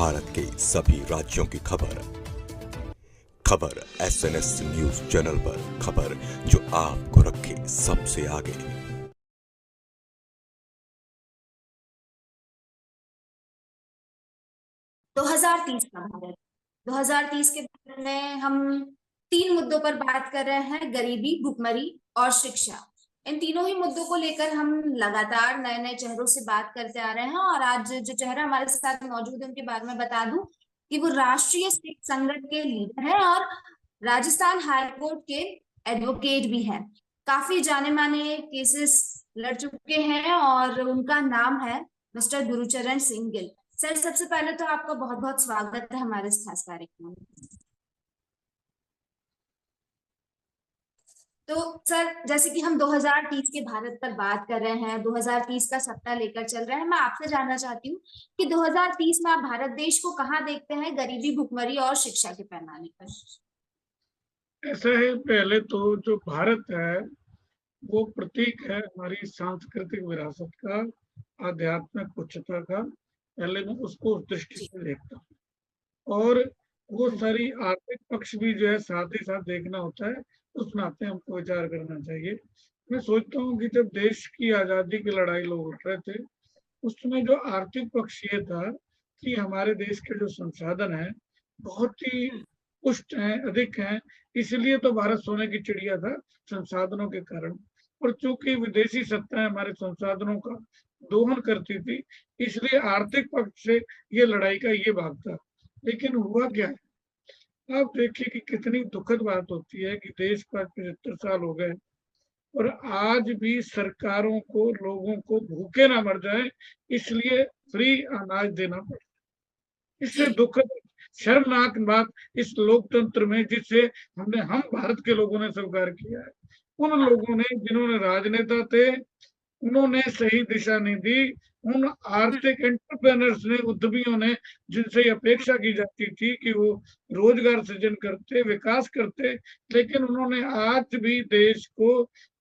भारत के सभी राज्यों की खबर। खबर एसएनएस न्यूज चैनल पर, खबर जो आपको रखे सबसे आगे। 2030 का भारत। 2030 के भारत में हम 3 मुद्दों पर बात कर रहे हैं: गरीबी, भुखमरी और शिक्षा। इन तीनों ही मुद्दों को लेकर हम लगातार नए नए चेहरों से बात करते आ रहे हैं, और आज जो चेहरा हमारे साथ मौजूद है उनके बारे में बता दूं कि वो राष्ट्रीय सिख संगठन के लीडर हैं और राजस्थान हाईकोर्ट के एडवोकेट भी हैं। काफी जाने माने केसेस लड़ चुके हैं और उनका नाम है मिस्टर गुरुचरण सिंह गिल। सर, सबसे पहले तो आपका बहुत बहुत स्वागत है हमारे इस खास कार्यक्रम में। तो सर, जैसे कि हम 2030 के भारत पर बात कर रहे हैं, 2030 का सप्ताह लेकर चल रहे हैं, मैं आपसे जानना चाहती हूँ कि 2030 में आप भारत देश को कहाँ देखते हैं, गरीबी, भुखमरी और शिक्षा के पैमाने पर? ऐसा है, पहले तो जो भारत है वो प्रतीक है हमारी सांस्कृतिक विरासत का, आध्यात्मिक उच्चता का। पहले मैं उसको उस दृष्टि जी। से देखता हूँ, और वो हम्म। सारी आर्थिक पक्ष भी जो है साथ ही साथ देखना होता है। उस नाते हमको विचार करना चाहिए। मैं सोचता हूँ कि जब देश की आजादी की लड़ाई लोग उठ रहे थे, उस समय जो आर्थिक पक्ष ये था कि हमारे देश के जो संसाधन है बहुत ही पुष्ट हैं, अधिक हैं। इसलिए तो भारत सोने की चिड़िया था, संसाधनों के कारण। और चूंकि विदेशी सत्ताएं हमारे संसाधनों का दोहन करती थी, इसलिए आर्थिक पक्ष से ये लड़ाई का ये भाग था। लेकिन हुआ क्या है, आप देखिए कि कितनी दुखद बात होती है कि देश को आज 75 साल हो गए और आज भी सरकारों को लोगों को भूखे ना मर जाए इसलिए फ्री अनाज देना पड़े। इससे जी। दुखद, शर्मनाक बात इस लोकतंत्र में जिसे हम भारत के लोगों ने स्वीकार किया है। उन लोगों ने, जिन्होंने राजनेता थे, उन्होंने सही दिशा नहीं दी। उन आर्थिक एंटरप्रेनर्स ने, उद्यमियों ने, जिनसे ये अपेक्षा की जाती थी कि वो रोजगार सृजन करते, विकास करते, लेकिन उन्होंने आज भी देश को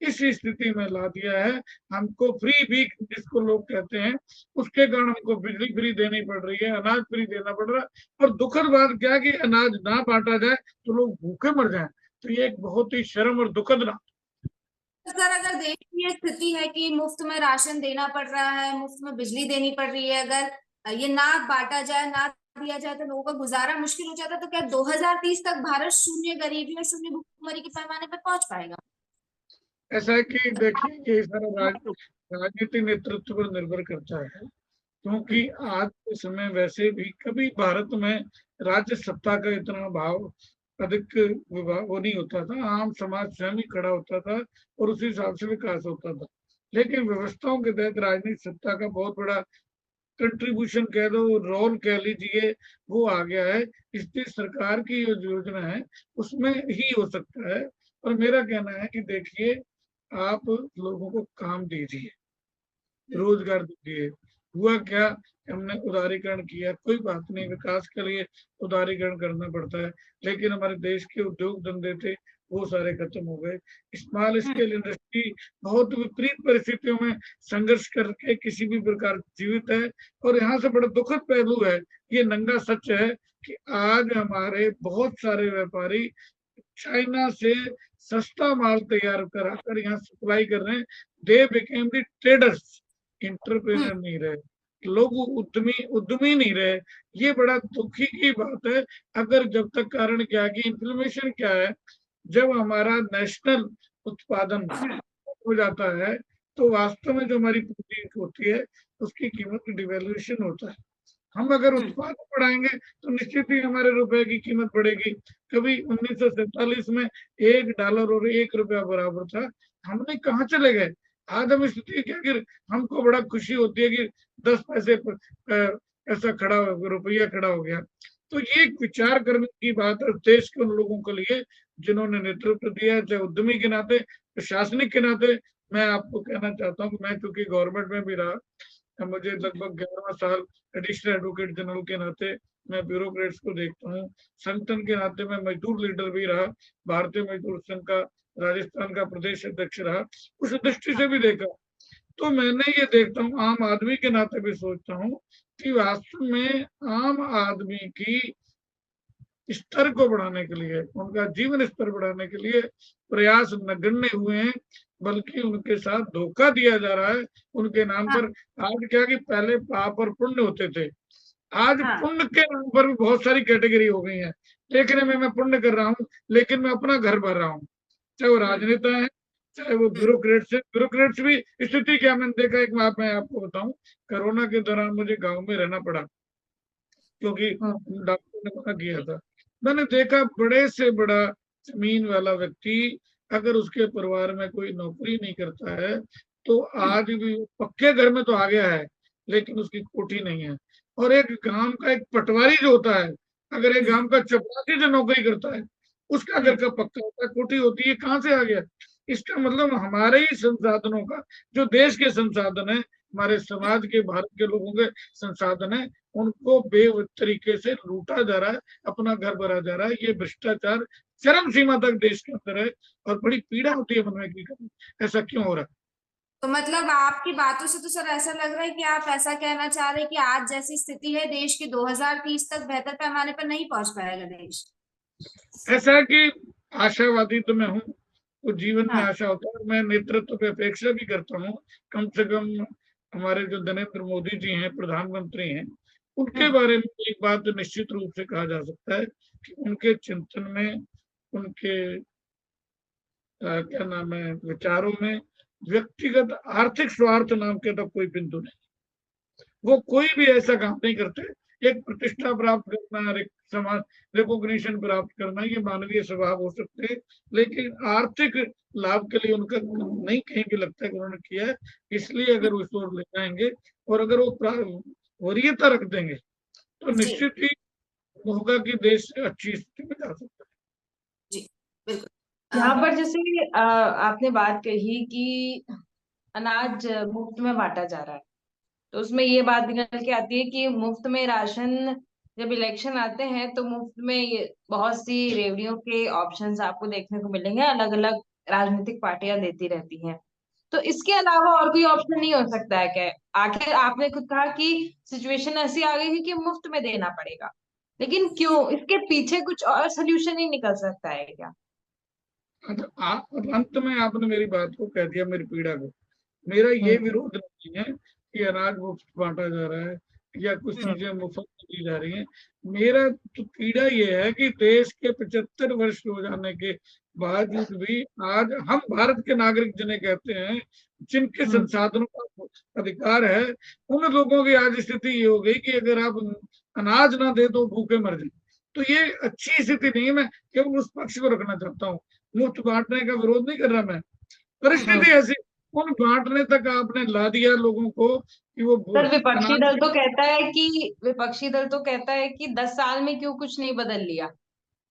इस स्थिति में ला दिया है। हमको फ्री वीक जिसको लोग कहते हैं, उसके कारण हमको बिजली फ्री देनी पड़ रही है, अनाज फ्री देना पड़ रहा है। और दुखद बात क्या कि अनाज ना बांटा जाए तो लोग भूखे मर जाए। तो ये एक बहुत ही शर्म और दुखद ना। तो सर, अगर देश की ये स्थिति है कि मुफ्त में राशन देना पड़ रहा है, मुफ्त में बिजली देनी पड़ रही है, अगर ये ना बांटा जाए, ना दिया जाए, तो लोगों का गुजारा मुश्किल हो जाता है, तो क्या 2030 तक भारत शून्य गरीबी और शून्य भुखमरी के पैमाने पर पहुंच पाएगा? ऐसा है कि देखिए ये सारा राजनीति नेतृत्व पर निर्भर करता है, क्योंकि आज के समय वैसे भी कभी भारत में राज्य सत्ता का इतना भाव अधिक वो नहीं होता था। आम समाज स्वयं ही खड़ा होता था और उसी हिसाब से विकास होता था। लेकिन व्यवस्थाओं के तहत राजनीतिक सत्ता का बहुत बड़ा कंट्रीब्यूशन कह दो, रोल कह लीजिए, वो आ गया है। इसलिए सरकार की जो योजना है उसमें ही हो सकता है। और मेरा कहना है कि देखिए, आप लोगों को काम दीजिए, रोजगार दीजिए। हुआ क्या कि हमने उदारीकरण किया, कोई बात नहीं, विकास के लिए उदारीकरण करना पड़ता है, लेकिन हमारे देश के उद्योग धंधे थे वो सारे खत्म हो गए। स्मॉल स्केल इंडस्ट्री बहुत विपरीत परिस्थितियों में संघर्ष करके किसी भी प्रकार जीवित है। और यहाँ से बड़ा दुखद पहलू है, ये नंगा सच है कि आज हमारे बहुत सारे व्यापारी चाइना से सस्ता माल तैयार कराकर यहाँ सप्लाई कर रहे हैं। They became the traders, entrepreneur नहीं रहे, लोग उद्यमी उद्यमी नहीं रहे। ये बड़ा दुखी की बात है। अगर जब तक कारण क्या कि इन्फ्लेमेशन क्या है, जब हमारा नेशनल उत्पादन हो जाता है तो वास्तव में जो हमारी पूंजी होती है उसकी कीमत में डिवेल्यूएशन होता है। हम अगर उत्पादन बढ़ाएंगे तो निश्चित ही हमारे रुपए की कीमत बढ़ेगी। कभी 1947 में $1 और $1 बराबर था, हमने कहाँ चले गए। आज हम स्थिति क्या कि हमको बड़ा खुशी होती है कि 10 पैसे ऐसा खड़ा हो, रुपया खड़ा हो गया। तो ये एक विचार करने की बात है देश के उन लोगों के लिए जिन्होंने नेतृत्व दिया है, चाहे उद्यमी के नाते, प्रशासनिक के नाते। मैं आपको कहना चाहता हूँ कि मैं चूंकि गवर्नमेंट में भी रहा, मुझे लगभग 11 साल एडिशनल एडवोकेट जनरल के नाते मैं ब्यूरोक्रेट्स को देखता हूँ। संगठन के नाते मैं मजदूर लीडर भी रहा, भारतीय मजदूर संघ का राजस्थान का प्रदेश अध्यक्ष रहा। उस दृष्टि से भी देखा तो मैंने ये देखता हूँ, आम आदमी के नाते भी सोचता हूँ कि वास्तव में आम आदमी की स्तर को बढ़ाने के लिए, उनका जीवन स्तर बढ़ाने के लिए प्रयास नगण्य हुए हैं, बल्कि उनके साथ धोखा दिया जा रहा है उनके नाम हाँ पर। आज क्या कि पहले पाप और पुण्य होते थे, आज हाँ पुण्य के नाम पर भी बहुत सारी कैटेगरी हो गई है। देखने में मैं पुण्य कर रहा हूँ, लेकिन मैं अपना घर भर रहा हूँ। चाहे वो राजनेता है, चाहे वो ब्यूरोक्रेट्स है। ब्यूरोक्रेट्स भी स्थिति क्या मैंने देखा, एक बात मैं आपको बताऊं, कोरोना के दौरान मुझे गांव में रहना पड़ा, क्योंकि डॉक्टर ने मना किया था। मैंने देखा बड़े से बड़ा जमीन वाला व्यक्ति, अगर उसके परिवार में कोई नौकरी नहीं करता है, तो आज भी पक्के घर में तो आ गया है, लेकिन उसकी कोठी नहीं है। और एक गांव का एक पटवारी जो होता है, अगर एक गांव का चपरासी जो नौकरी करता है, उसका घर का पक्का होता है, कोठी होती है, कहाँ से आ गया? इसका मतलब हमारे ही संसाधनों का, जो देश के संसाधन है, हमारे समाज के, भारत के लोगों के संसाधन है, उनको बे तरीके से लूटा जा रहा है, अपना घर भरा जा रहा है। ये भ्रष्टाचार चरम सीमा तक देश के अंदर है, और बड़ी पीड़ा होती है मन में कि ऐसा क्यों हो रहा है। तो मतलब आपकी बातों से तो सर ऐसा लग रहा है कि आप ऐसा कहना चाह रहे हैं कि आज जैसी स्थिति है देश की 2030 तक बेहतर पैमाने पर नहीं पहुंच पाएगा देश। ऐसा है कि आशावादी तो मैं हूँ, तो जीवन में हाँ आशा होता है, मैं नेतृत्व पे अपेक्षा भी करता हूँ। कम से कम हमारे जो नरेंद्र मोदी जी हैं, प्रधानमंत्री हैं, उनके बारे में एक बात तो निश्चित रूप से कहा जा सकता है कि उनके चिंतन में, उनके क्या नाम है, विचारों में व्यक्तिगत आर्थिक स्वार्थ नाम के तो कोई बिंदु नहीं। वो कोई भी ऐसा काम नहीं करते। एक प्रतिष्ठा प्राप्त करना, एक समाज रिकॉग्निशन प्राप्त करना, ये मानवीय स्वभाव हो सकते हैं, लेकिन आर्थिक लाभ के लिए उनका नहीं कहीं भी लगता है कि उन्होंने किया है। इसलिए अगर उस ओर ले जाएंगे और अगर वो वरीयता रख देंगे, तो जी निश्चित ही होगा कि देश अच्छी स्थिति में जा सकता है। जी बिल्कुल। यहाँ पर जैसे आपने बात कही कि अनाज मुफ्त में बांटा जा रहा है, तो उसमें ये बात निकल के आती है कि मुफ्त में राशन, जब इलेक्शन आते हैं तो मुफ्त में ये बहुत सी रेवड़ियों के ऑप्शंस आपको देखने को मिलेंगे, अलग अलग राजनीतिक पार्टियां देती रहती हैं। तो इसके अलावा और कोई ऑप्शन नहीं हो सकता है क्या? आखिर आपने खुद कहा कि सिचुएशन ऐसी आ गई है कि मुफ्त में देना पड़ेगा, लेकिन क्यों? इसके पीछे कुछ और सोल्यूशन ही निकल सकता है क्या? अंत में आपने मेरी बात को कह दिया, मेरी पीड़ा को। मेरा ये विरोध नहीं है कि अनाज मुफ्त बांटा जा रहा है या कुछ चीजें मुफ्त दी जा रही हैं। मेरा तो पीड़ा ये है कि देश के 75 वर्ष हो जाने के बावजूद भी आज हम भारत के नागरिक जिन्हें कहते हैं, जिनके संसाधनों का अधिकार है, उन लोगों की आज स्थिति ये हो गई कि अगर आप अनाज ना दे तो भूखे मर जाए। तो ये अच्छी स्थिति नहीं है। मैं केवल उस पक्ष को रखना चाहता हूँ, मुफ्त बांटने का विरोध नहीं कर रहा मैं। परिस्थिति ऐसी, उन बांटने तक आपने ला दिया लोगों को कि वो सर विपक्षी दल अनाज। तो कहता है कि विपक्षी दल तो कहता है कि 10 साल में क्यों कुछ नहीं बदल लिया?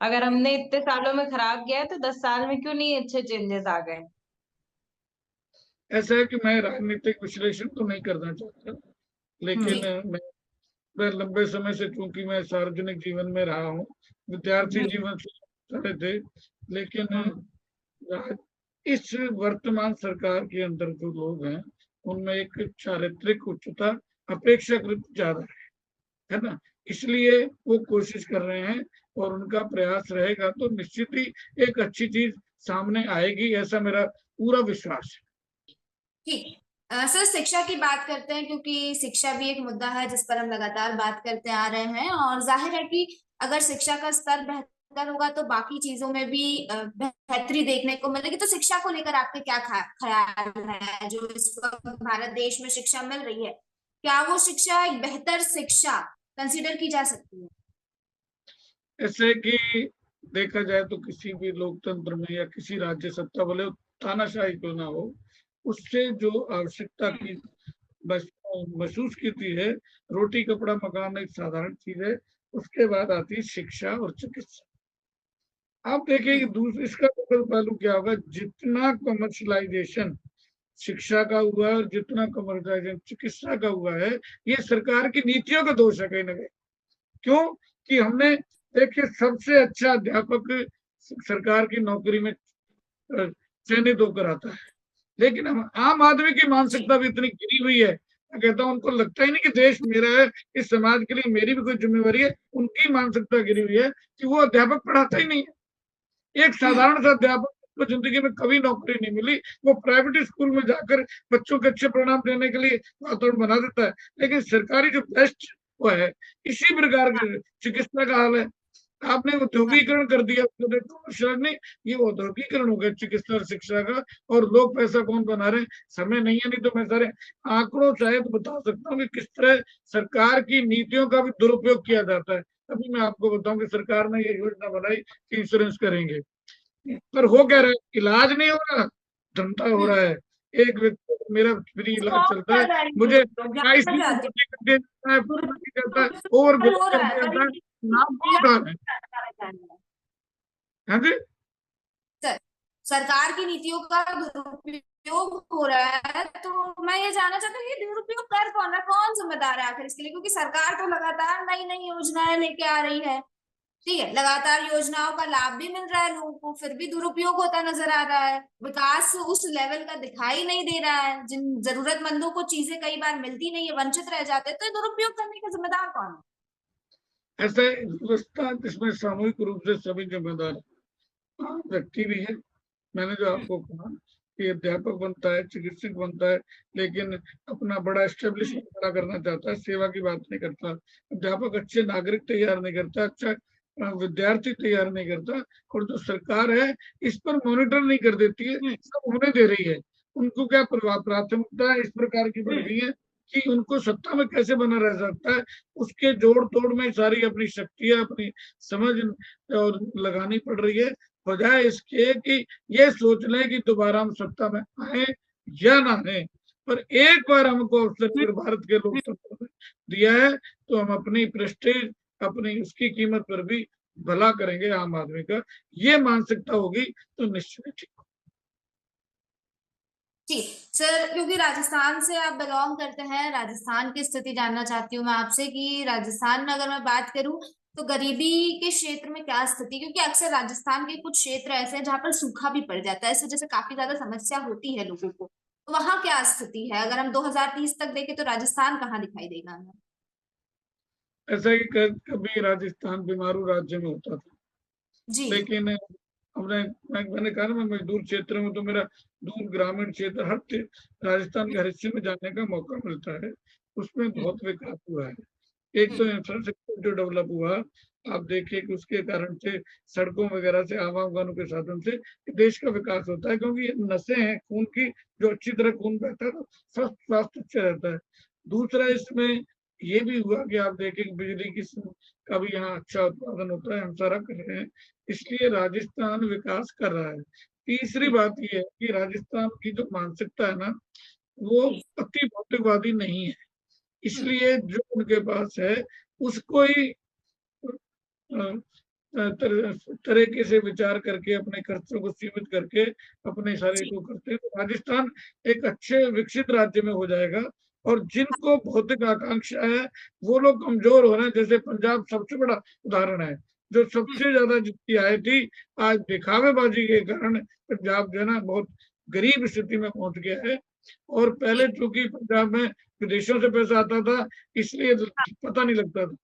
अगर हमने इतने सालों में खराब किया है तो 10 साल में क्यों नहीं अच्छे चेंजेस आ गए? ऐसा है कि मैं राजनीतिक विश्लेषण तो नहीं करना चाहता, लेकिन मैं लंबे समय से, चूंकि मैं सार्वजनिक जीवन में रहा हूँ, विद्यार्थी जीवन से रहे थे, लेकिन इस वर्तमान सरकार के अंदर जो लोग हैं, उनमें एक चारित्रिक उच्चता अपेक्षाकृत ज्यादा है ना। इसलिए वो कोशिश कर रहे हैं, और उनका प्रयास रहेगा तो निश्चित ही एक अच्छी चीज सामने आएगी, ऐसा मेरा पूरा विश्वास है। ठीक। सर शिक्षा की बात करते हैं, क्योंकि शिक्षा भी एक मुद्दा है जिस पर हम लगातार बात करते आ रहे हैं, और जाहिर है कि अगर शिक्षा का स्तर बेहतर होगा तो बाकी चीजों में भी बेहतरी देखने को मिलेगी। तो शिक्षा को लेकर आपके क्या ख्याल है? जो इस वक्त भारत देश में शिक्षा मिल रही है, क्या वो शिक्षा एक बेहतर शिक्षा कंसिडर की जा सकती है? ऐसे कि देखा जाए तो किसी भी लोकतंत्र में या किसी राज्य सत्ता, भले तानाशाही क्यों ना हो, उससे जो आवश्यकता की महसूस की है, रोटी कपड़ा मकान एक साधारण चीज है, उसके बाद आती है शिक्षा और चिकित्सा। आप देखिए कि इसका दूसरा पहलू क्या होगा, जितना कमर्शलाइजेशन शिक्षा का हुआ है और जितना कमर्शलाइजेशन चिकित्सा का हुआ है, ये सरकार की नीतियों का दोष है कहीं ना कहीं। क्यों कि हमने, देखिए, सबसे अच्छा अध्यापक सरकार की नौकरी में चयनित होकर आता है, लेकिन हम आम आदमी की मानसिकता भी इतनी गिरी हुई है, मैं कहता हूँ उनको लगता ही नहीं कि देश मेरा है, इस समाज के लिए मेरी भी कोई जिम्मेवारी है। उनकी मानसिकता गिरी हुई है कि वो अध्यापक पढ़ाता ही नहीं है। एक साधारण सा अध्यापक को जिंदगी में कभी नौकरी नहीं मिली, वो प्राइवेट स्कूल में जाकर बच्चों के अच्छे परिणाम देने के लिए वातावरण बना देता है। लेकिन सरकारी जो बेस्ट वो है, इसी प्रकार की चिकित्सा का हाल है। आपने औद्योगिकरण कर दिया, कमर्शियल नहीं, ये औद्योगिकरण हो गया चिकित्सा और शिक्षा का, और लोग पैसा कौन बना रहे हैं। समय नहीं है, नहीं तो मैं सारे आंकड़ों शायद बता सकता हूँ कि किस तरह सरकार की नीतियों का भी दुरुपयोग किया जाता है। अभी मैं आपको बताऊं कि सरकार ने ये योजना बनाई कि इंश्योरेंस करेंगे, पर हो क्या रहा है, इलाज नहीं हो रहा, धंधा हो रहा है। एक व्यक्ति मेरा फ्री इलाज चलता है, मुझे आईसीयू जाता है, ओवर हो रहा है, जाता है, नाम कौन उठा रहा है? हाँ जी, सरकार की नीतियों का दुरुपयोग हो रहा है। तो मैं ये जानना चाहती हूँ ये दुरुपयोग कर कौन रहा है, कौन जिम्मेदार है आखिर इसके लिए? क्योंकि सरकार तो लगातार नई नई योजनाएं लेके आ रही है, ठीक है, लगातार योजनाओं का लाभ भी मिल रहा है लोगों को, फिर भी दुरुपयोग होता नजर आ रहा है। विकास उस लेवल का दिखाई नहीं दे रहा है, जिन जरूरतमंदों को चीजें कई बार मिलती नहीं है, वंचित रह जाते हैं। तो दुरुपयोग करने का जिम्मेदार कौन है? ऐसा व्यवस्था जिसमें सामूहिक रूप से सभी जिम्मेदार व्यक्ति भी है। मैंने जो आपको कहा कि अध्यापक बनता है, चिकित्सक बनता है, लेकिन अपना बड़ा एस्टेब्लिशमेंट खड़ा करना चाहता है, सेवा की बात नहीं करता। अध्यापक अच्छे नागरिक तैयार नहीं करता, अच्छा विद्यार्थी तैयार नहीं करता। और जो सरकार है इस पर मॉनिटर नहीं कर देती है, सब होने दे रही है। उनको क्या प्राथमिकता इस प्रकार की बढ़ गई है कि उनको सत्ता में कैसे बना रह सकता है, उसके जोड़ तोड़ में सारी अपनी शक्तियां, अपनी समझ और लगानी पड़ रही है, बजाय इसके कि ये सोच लें कि दोबारा हम सत्ता में आए या ना आए। पर एक बार हमको अवसर भारत के लोकतंत्र में दिया है तो हम अपनी प्रेस्टीज, अपनी उसकी कीमत पर भी भला करेंगे आम आदमी का। ये मानसिकता होगी तो निश्चय ठीक। जी सर, क्योंकि राजस्थान से आप बिलोंग करते हैं, राजस्थान की स्थिति जानना चाहती हूँ मैं आपसे कि राजस्थान में अगर मैं बात करूं तो गरीबी के क्षेत्र में क्या स्थिति? क्योंकि अक्सर राजस्थान के कुछ क्षेत्र ऐसे हैं जहाँ पर सूखा भी पड़ जाता है, इस वजह से काफी ज्यादा समस्या होती है लोगों को। तो वहां क्या स्थिति है? अगर हम 2030 तक देखें तो राजस्थान कहाँ दिखाई देगा हमें? ऐसा ही कभी राजस्थान बीमारू राज्य में होता था, जी लेकिन मैंने कहा ना, मैं मजदूर क्षेत्र में, तो मेरा दूर ग्रामीण क्षेत्र हर राजस्थान के हर हिस्से में जाने का मौका मिलता है। उसमें बहुत विकास हुआ है। एक तो इंफ्रास्ट्रक्चर जो डेवलप हुआ, आप देखिए कि उसके कारण से सड़कों वगैरह से, आवागमन के साधन से देश का विकास होता है, क्योंकि नसें हैं खून की, जो अच्छी तरह खून बहता है तो स्वस्थ स्वास्थ्य अच्छा रहता है। दूसरा इसमें ये भी हुआ कि आप देखें कि बिजली की का भी यहाँ अच्छा उत्पादन होता है, हम सारा कर रहे हैं, इसलिए राजस्थान विकास कर रहा है। तीसरी बात यह है कि राजस्थान की जो मानसिकता है ना, वो अति भौतिकवादी नहीं है, इसलिए जो उनके पास है उसको ही तरीके से विचार करके अपने खर्चों को सीमित करके अपने सारे को करते हैं। तो राजस्थान एक अच्छे विकसित राज्य में हो जाएगा। और जिनको भौतिक आकांक्षा है वो लोग कमजोर हो रहे हैं। जैसे पंजाब सबसे बड़ा उदाहरण है, जो सबसे ज्यादा जितनी आय थी, आज दिखावेबाजी के कारण पंजाब जो है ना बहुत गरीब स्थिति में पहुंच गया है। और पहले चूंकि पंजाब में विदेशों से पैसा आता था, इसलिए पता नहीं लगता था।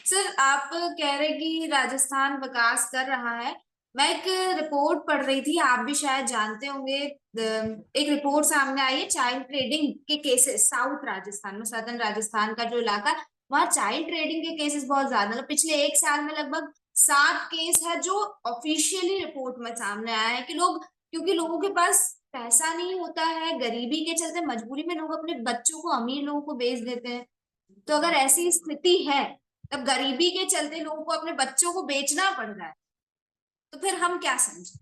सर, आप कह रहे कि राजस्थान विकास कर रहा है। मैं एक रिपोर्ट पढ़ रही थी, आप भी शायद जानते होंगे, एक रिपोर्ट सामने आई है चाइल्ड ट्रेडिंग के केसेस साउथ राजस्थान में, सदर्न राजस्थान का जो इलाका, वहाँ चाइल्ड ट्रेडिंग के केसेस बहुत ज्यादा, मतलब पिछले एक साल में लगभग 7 केस है जो ऑफिशियली रिपोर्ट में सामने आया है कि लोग, क्योंकि लोगों के पास पैसा नहीं होता है, गरीबी के चलते मजबूरी में लोग अपने बच्चों को अमीर लोगों को बेच देते हैं। तो अगर ऐसी स्थिति है, तब गरीबी के चलते लोगों को अपने बच्चों को बेचना पड़ रहा है, तो फिर हम क्या समझे?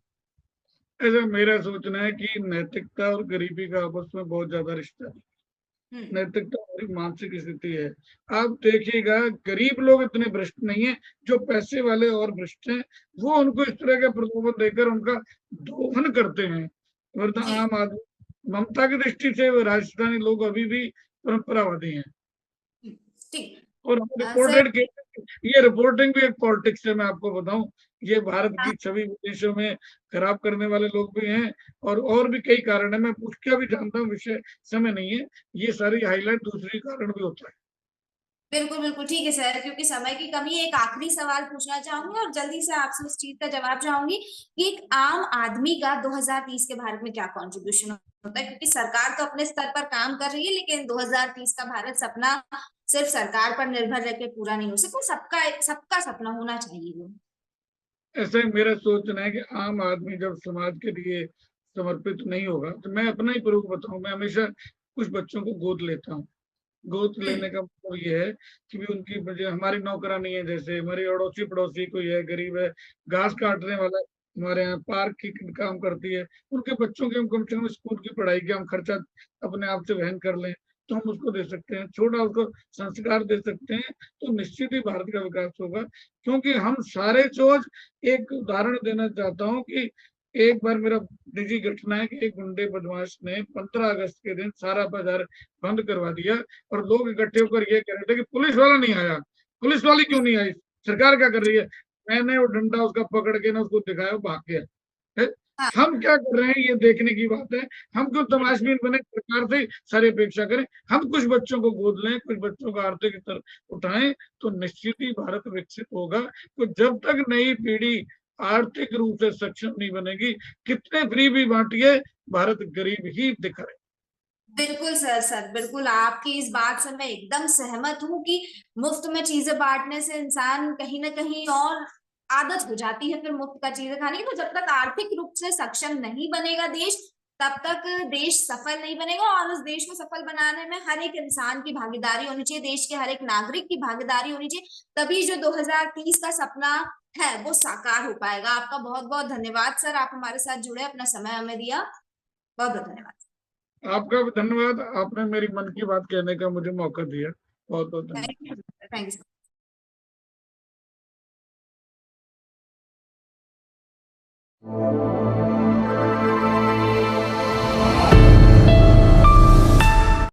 ऐसा मेरा सोचना है कि नैतिकता और गरीबी का आपस में बहुत ज्यादा रिश्ता है। नैतिकता हमारी मानसिक स्थिति है। आप देखिएगा गरीब लोग इतने भ्रष्ट नहीं है, जो पैसे वाले और भ्रष्ट हैं, वो उनको इस तरह का प्रलोभन देकर उनका दोहन करते हैं। वरना आम आदमी ममता की दृष्टि से राजस्थानी लोग अभी भी परंपरावादी हैं। ठीक, और रिपोर्टेड ये रिपोर्टिंग भी एक पॉलिटिक्स है। मैं आपको बताऊं, ये भारत की छवि विदेशों में खराब करने वाले लोग भी हैं, और भी कई कारण है। मैं उसका भी जानता हूँ, विषय समय नहीं है, ये सारी हाईलाइट दूसरी कारण भी होता है। बिल्कुल बिल्कुल ठीक है सर, क्योंकि समय की कमी है, एक आखिरी सवाल पूछना चाहूंगी और जल्दी से आपसे उस चीज का जवाब चाहूंगी कि एक आम आदमी का 2030 के भारत में क्या कंट्रीब्यूशन होता है, क्योंकि सरकार तो अपने स्तर पर काम कर रही है, लेकिन 2030 का भारत सपना सिर्फ सरकार पर निर्भर रह के पूरा नहीं हो सकता, सबका सपना होना चाहिए वो। ऐसा ही मेरा सोचना है कि आम आदमी जब समाज के लिए समर्पित नहीं होगा, तो मैं अपना ही प्रूफ बताऊं, मैं हमेशा कुछ बच्चों को गोद लेता हूँ। गोद लेने का मतलब ये है कि भी उनकी हमारी नौकरानी है, जैसे हमारी अड़ोसी पड़ोसी कोई है, गरीब है, घास काटने वाला है, हमारे यहाँ पार्क की काम करती है, उनके बच्चों के हम कम से कम स्कूल की पढ़ाई के हम खर्चा अपने आप से वहन कर लें, तो हम उसको दे सकते हैं, छोटा उसको संस्कार दे सकते हैं, तो निश्चित ही भारत का विकास होगा। क्योंकि हम सारे सोच, एक उदाहरण देना चाहता हूँ कि एक बार मेरा निजी घटना है कि एक गुंडे बदमाश ने 15 अगस्त के दिन सारा बाजार बंद करवा दिया, और लोग इकट्ठे होकर ये कह रहे थे कि पुलिस वाला नहीं आया, पुलिस वाली क्यों नहीं आई, सरकार क्या कर रही है। मैंने वो डंडा उसका पकड़ के ना उसको दिखाया, भाग गया। हम क्या कर रहे हैं ये देखने की बात है। हम क्यों तमाशबीन बने, सरकार से सारी अपेक्षा करें। हम कुछ बच्चों को गोद लें, कुछ बच्चों को आर्थिक स्तर उठाएं, तो निश्चित ही भारत विकसित होगा। तो जब तक नई पीढ़ी आर्थिक रूप से सक्षम नहीं बनेगी, कितने फ्री भी बांटिए, भारत गरीब ही दिखा रहे। बिल्कुल सर बिल्कुल, आपकी इस बात से मैं एकदम सहमत हूँ कि मुफ्त में चीजें बांटने से इंसान कहीं ना कहीं और आदत हो जाती है फिर मुफ्त का चीजें खाने की। तो जब तक आर्थिक रूप से सक्षम नहीं बनेगा देश, तब तक देश सफल नहीं बनेगा, और उस देश को सफल बनाने में हर एक इंसान की भागीदारी होनी चाहिए, देश के हर एक नागरिक की भागीदारी होनी चाहिए, तभी जो 2030 का सपना है वो साकार हो पाएगा। आपका बहुत बहुत धन्यवाद सर, आप हमारे साथ जुड़े, अपना समय हमें दिया, बहुत बहुत धन्यवाद। आपका भी धन्यवाद, आपने मेरी मन की बात कहने का मुझे मौका दिया, बहुत बहुत धन्यवाद। Thank you.